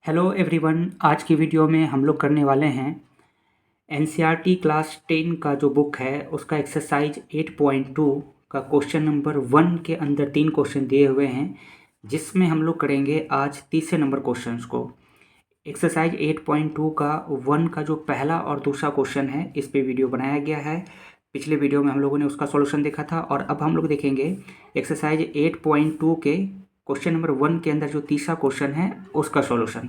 Hello everyone, आज की video में हम लोग करने वाले हैं एनसीईआरटी क्लास 10 का जो बुक है उसका एक्सरसाइज 8.2 का क्वेश्चन नंबर 1 के अंदर 3 क्वेश्चन दिए हुए हैं, जिसमें हम लोग करेंगे आज तीसरे नंबर क्वेश्चंस को। एक्सरसाइज 8.2 का 1 का जो पहला और दूसरा क्वेश्चन है, इस पे वीडियो बनाया गया है। पिछले वीडियो में हम लोगों ने उसका सॉल्यूशन देखा था और अब हम लोग देखेंगे एक्सरसाइज 8.2 के क्वेश्चन नंबर 1 के अंदर जो तीसरा क्वेश्चन है उसका सॉल्यूशन।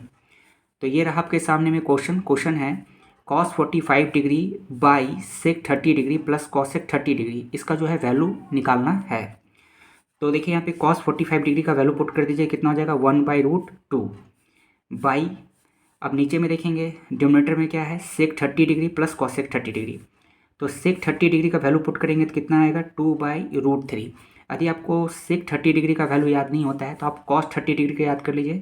तो ये रहा आपके सामने में क्वेश्चन है cos 45 degree by sec 30 degree plus cosec 30 degree, इसका जो है वैल्यू निकालना है। तो देखिए यहाँ पे cos 45 डिग्री का वैल्यू पुट कर दीजिए, कितना हो जाएगा 1/√2 बाई, अब नीचे में देखेंगे डिनोमिनेटर में क्या है sec 30 degree plus cosec 30 degree. तो sec 30 डिग्री का वैल्यू पुट करेंगे तो कितना आएगा 2/√3। यदि आपको sec 30 डिग्री का वैल्यू याद नहीं होता है तो आप cos 30 डिग्री का याद कर लीजिए।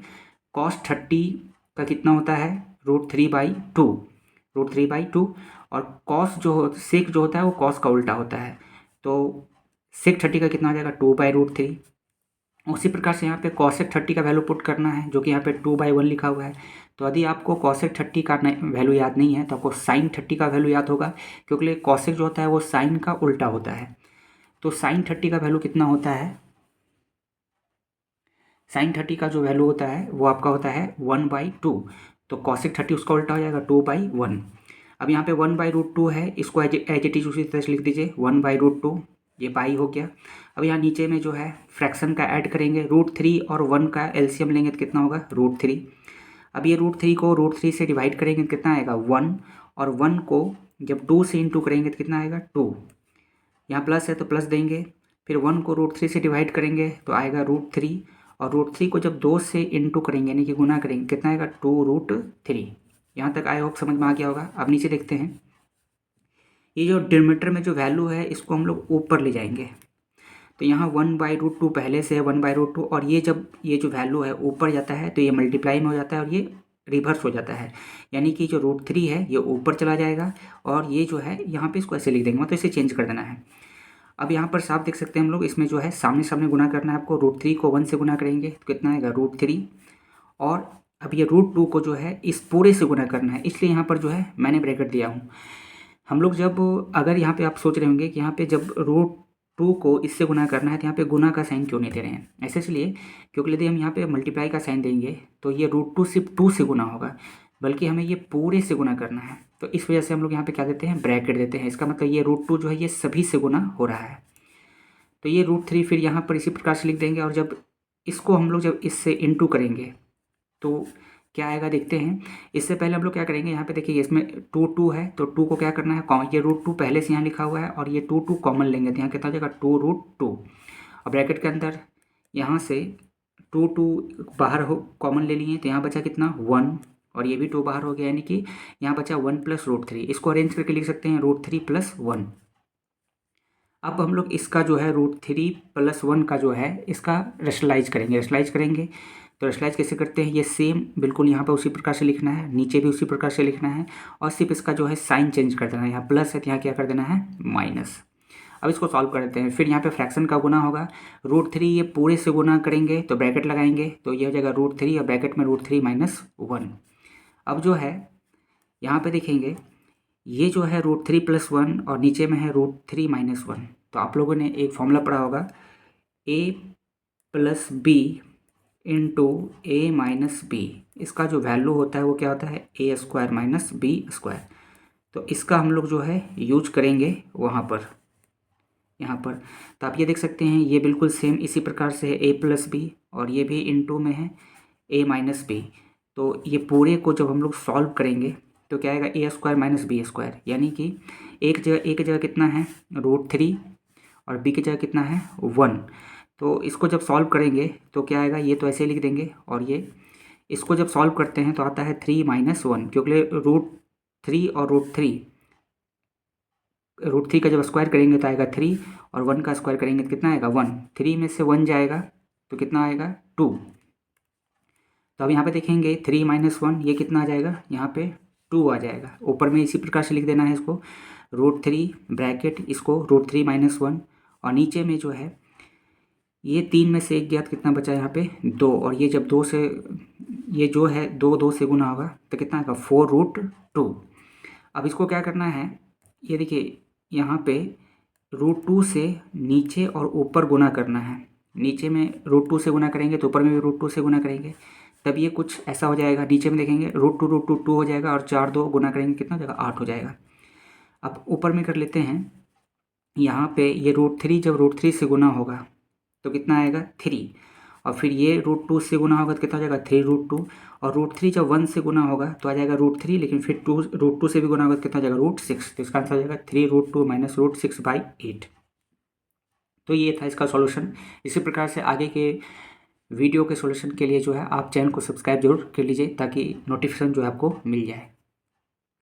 cos 30 का कितना होता है √3/2 और cos जो sec जो होता है वो cos का उल्टा होता है, तो sec 30 का कितना हो जाएगा 2/√3। उसी प्रकार से यहाँ पे cosec 30 का वैल्यू पुट करना है, जो कि यहाँ पे 2/1 लिखा हुआ है। तो यदि आपको cosec 30 का वैल्यू याद नहीं है तो आपको sin 30 का वैल्यू याद होगा, क्योंकि cosec जो होता है वो sin का उल्टा होता है। तो sin 30 का वैल्यू कितना होता है, sin 30 का जो वैल्यू होता है वो आपका होता है 1/2। तो cosec 30 उसका उल्टा हो जाएगा 2/1। अब यहाँ पे 1/√2 है, इसको एज इट इज उसी तरह से लिख दीजिए 1/√2, ये पाई हो गया। अब यहाँ नीचे में जो है फ्रैक्शन का ऐड करेंगे, √3 और 1 का एलसीएम लेंगे तो कितना होगा √3। अब ये √3 को √3 से डिवाइड करेंगे तो कितना आएगा 1, और 1 को जब 2 से इंटू करेंगे तो कितना आएगा 2। यहाँ प्लस है तो प्लस देंगे, फिर 1 को √3 से डिवाइड करेंगे तो आएगा √3, और √3 को जब 2 से इंटू करेंगे यानी कि गुना करेंगे कितना आएगा 2√3। यहाँ तक आई होप समझ में आ गया होगा। अब नीचे देखते हैं, ये जो डिनोमिनेटर में जो वैल्यू है इसको हम लोग ऊपर ले जाएंगे। तो यहाँ 1/√2 पहले से है 1/√2, और ये जब ये जो वैल्यू है ऊपर जाता है तो ये मल्टीप्लाई में हो जाता है और ये रिवर्स हो जाता है, यानी कि जो √3 है ये ऊपर चला जाएगा और ये जो है यहाँ पे इसको ऐसे लिख देंगे, मतलब इसे चेंज कर देना है। अब यहाँ पर साफ देख सकते हैं हम लोग, इसमें जो है सामने सामने गुना करना है आपको। √3 को 1 से गुना करेंगे तो कितना आएगा √3, और अब ये √2 को जो है इस पूरे से गुना करना है, इसलिए यहाँ पर जो है मैंने ब्रैकेट दिया हूँ। हम लोग जब अगर यहाँ पे आप सोच रहे होंगे कि यहाँ पे जब √2 को इससे गुना करना है तो यहाँ पे गुना का साइन क्यों नहीं दे रहे हैं, ऐसे इसलिए क्योंकि यदि हम यहाँ पे मल्टीप्लाई का साइन देंगे तो ये √2 सिर्फ 2 से गुना होगा, बल्कि हमें ये पूरे से गुना करना है। तो इस वजह से हम लोग यहाँ पे क्या देते हैं, ब्रैकेट देते हैं। इसका मतलब ये √2 जो है ये सभी से गुना हो रहा है। तो ये √3 फिर यहाँ पर इसी प्रकार से लिख देंगे, और जब इसको हम लोग जब इससे इंटू करेंगे तो क्या आएगा देखते हैं। इससे पहले हम लोग क्या करेंगे, यहाँ पे देखिए इसमें 2 है तो 2 को क्या करना है, ये √2 पहले से यहाँ लिखा हुआ है और ये 2 कॉमन लेंगे तो यहाँ कितना हो जाएगा 2√2। और ब्रैकेट के अंदर यहाँ से 2 बाहर हो कॉमन ले लिए तो यहाँ बचा कितना 1, और ये भी 2 बाहर हो गया, यानी कि यहाँ बचा 1 + √3। इसको अरेंज करके लिख सकते हैं √3 + 1। अब हम लोग इसका जो है √3 + 1 का जो है इसका रेशनलाइज करेंगे। तो रेशनलाइज कैसे करते हैं, ये सेम बिल्कुल यहाँ पर उसी प्रकार से लिखना है, नीचे भी उसी प्रकार से लिखना है, और सिर्फ इसका जो है साइन चेंज कर देना है। यहाँ प्लस है तो यहाँ क्या कर देना है माइनस। अब इसको सॉल्व कर देते हैं। फिर यहाँ पे फ्रैक्शन का गुना होगा, √3 ये पूरे से गुना करेंगे तो ब्रैकेट लगाएंगे तो ये हो जाएगा √3 और ब्रैकेट में √3 - 1। अब जो है यहाँ पे देखेंगे ये जो है √3 + 1 और नीचे में है √3 - 1। तो आप लोगों ने एक फॉर्मूला पढ़ा होगा a + b × a - b। इसका जो वैल्यू होता है वो क्या होता है a² - b²। तो इसका हम लोग जो है यूज करेंगे वहाँ पर, यहाँ पर। तो आप ये देख सकते हैं ये बिल्कुल सेम इसी प्रकार से है a + b, और ये भी इनटू में है a - b। तो ये पूरे को जब हम लोग सॉल्व करेंगे तो क्या आएगा a² - b², यानी कि एक जगह कितना है √3 और b की जगह कितना है 1। तो इसको जब सॉल्व करेंगे तो क्या आएगा, ये तो ऐसे लिख देंगे, और ये इसको जब सॉल्व करते हैं तो आता है 3 - 1, क्योंकि √3 और √3 का जब स्क्वायर करेंगे तो आएगा 3, और 1 का स्क्वायर करेंगे तो कितना आएगा 1। 3 में से 1 जाएगा तो कितना आएगा 2। तो अब यहाँ पे देखेंगे 3 - 1 ये कितना आ जाएगा, यहाँ पे 2 आ जाएगा। ऊपर में इसी प्रकार से लिख देना है इसको √3 ब्रैकेट इसको √3 - 1, और नीचे में जो है ये 3 में से 1 गया तो कितना बचा यहाँ पे 2, और ये जब 2 से ये जो है 2 से गुना होगा तो कितना आएगा 4√2। अब इसको क्या करना है, ये देखिए यहाँ पे √2 से नीचे और ऊपर गुना करना है। नीचे में √2 से गुना करेंगे तो ऊपर में भी √2 से गुना करेंगे, तब ये कुछ ऐसा हो जाएगा। नीचे में देखेंगे √2 2 हो जाएगा और 4 2 गुना करेंगे कितना हो जाएगा 8 हो जाएगा। अब ऊपर में कर लेते हैं, यहाँ पे ये √3 जब √3 से गुना होगा तो कितना आएगा 3, और फिर ये √2 से गुना होगा तो कितना हो जाएगा 3√2, और √3 जब 1 से गुना होगा तो आ जाएगा √3, लेकिन फिर √2 से भी गुना होगा तो कितना हो जाएगा √6, तो इसका आंसर हो जाएगा 3√2 माइनस √6/8। तो ये था इसका सॉल्यूशन। इसी प्रकार से आगे के वीडियो के सॉल्यूशन के लिए जो है आप चैनल को सब्सक्राइब जरूर कर लीजिए ताकि नोटिफिकेशन जो है आपको मिल जाए।